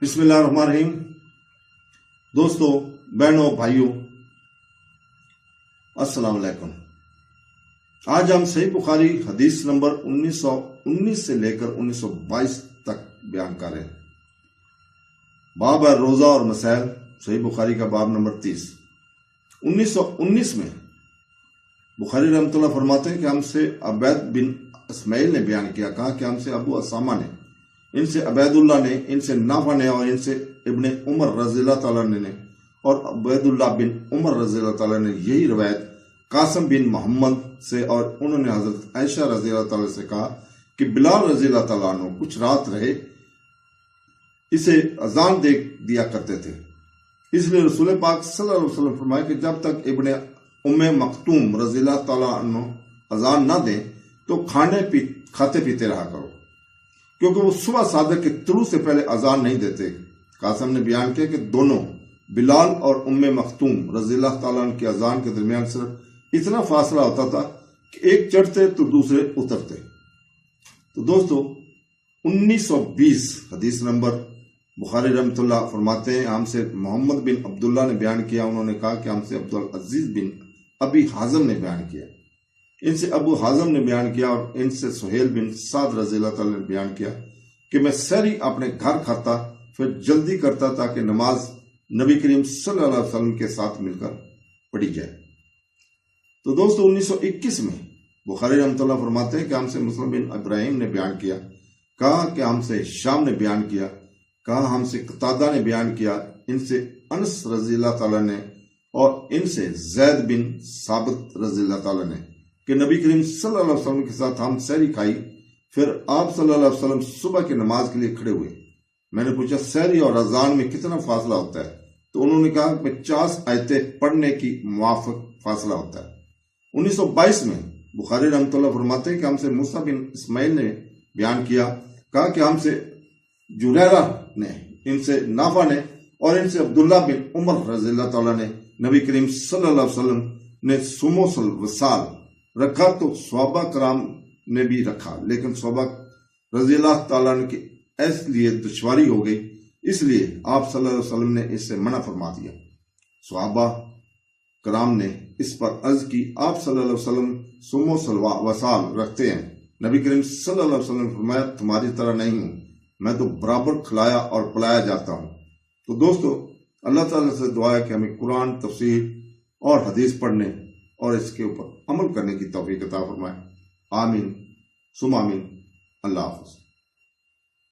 بسم اللہ الرحمن الرحیم۔ دوستو، بہنوں، بھائیوں، السلام علیکم۔ آج ہم صحیح بخاری حدیث نمبر 1919 سے لے کر 1922 تک بیان کر رہے ہیں۔ باب ہے روزہ اور مسائل، صحیح بخاری کا باب نمبر 30۔ 1919 میں بخاری رحمۃ اللہ فرماتے ہیں کہ ہم سے عبید بن اسماعیل نے بیان کیا، کہا کہ ہم سے ابو اسامہ نے، ان سے عبید اللہ نے، ان سے نافع نے، اور ان سے ابن عمر رضی اللہ تعالیٰ نے اور عبید اللہ بن عمر رضی اللہ تعالیٰ نے یہی روایت قاسم بن محمد سے، اور انہوں نے حضرت عائشہ رضی اللہ تعالیٰ سے کہا کہ بلال رضی اللہ تعالیٰ عنہ کچھ رات رہے اسے اذان دے دیا کرتے تھے، اس لیے رسول پاک صلی اللہ علیہ وسلم فرمائے کہ جب تک ابن ام مکتوم رضی اللہ تعالیٰ عنہ اذان نہ دیں تو کھاتے پیتے رہا کرو، کیونکہ وہ صبح صادق کے طلوع سے پہلے اذان نہیں دیتے۔ قاسم نے بیان کیا کہ دونوں بلال اور ام مختوم رضی اللہ تعالیٰ عنہ کی اذان کے درمیان صرف اتنا فاصلہ ہوتا تھا کہ ایک چڑھتے تو دوسرے اترتے۔ تو دوستو، 1920 حدیث نمبر بخاری رحمۃ اللہ فرماتے ہیں، ہم سے محمد بن عبداللہ نے بیان کیا، انہوں نے کہا کہ ہم سے عبدالعزیز بن ابی حازم نے بیان کیا، ان سے ابو حازم نے بیان کیا، اور ان سے سہیل بن سعد رضی اللہ تعالیٰ نے بیان کیا کہ میں سحری اپنے گھر کھاتا، پھر جلدی کرتا تاکہ نماز نبی کریم صلی اللہ علیہ وسلم کے ساتھ مل کر پڑھی جائے۔ تو دوستو، 1921 میں بخاری رحمۃ اللہ فرماتے ہیں کہ ہم سے مسلم بن ابراہیم نے بیان کیا، کہا کہ ہم سے شام نے بیان کیا، کہا ہم سے قتادہ نے بیان کیا، ان سے انس رضی اللہ تعالیٰ نے، اور ان سے زید بن ثابت رضی اللہ تعالیٰ نے کہ نبی کریم صلی اللہ علیہ وسلم کے ساتھ ہم سحری کھائی، پھر آپ صلی اللہ علیہ وسلم صبح کی نماز کے لیے کھڑے ہوئے۔ میں نے پوچھا سحری اور اذان میں کتنا فاصلہ ہوتا ہے؟ تو انہوں نے کہا 50 آیتیں پڑھنے کی موافق فاصلہ ہوتا ہے۔ 1922 میں بخاری رحمۃ اللہ فرماتے ہیں کہ ہم سے موسیٰ بن اسماعیل نے بیان کیا، کہا کہ ہم سے جریرہ نے، ان سے نافع نے، اور ان سے عبداللہ بن عمر رضی اللہ تعالیٰ نے نبی کریم صلی اللہ علیہ وسلم نے سموس الوصال رکھا تو صحابہ کرام نے بھی رکھا، لیکن صحابہ رضی اللہ تعالیٰ عنہ کی اس لیے دشواری ہو گئی، اس لیے آپ صلی اللہ علیہ وسلم نے اس سے منع فرما دیا۔ صحابہ کرام نے اس پر عرض کی، آپ صلی اللہ علیہ وسلم سموس الوصال رکھتے ہیں؟ نبی کریم صلی اللہ علیہ وسلم نے فرمایا تمہاری طرح نہیں ہوں، میں تو برابر کھلایا اور پلایا جاتا ہوں۔ تو دوستو، اللہ تعالیٰ سے دعا ہے کہ ہمیں قرآن، تفسیر اور حدیث پڑھنے اور اس کے اوپر عمل کرنے کی توفیق عطا فرمائے۔ آمین ثم آمین۔ اللہ حافظ۔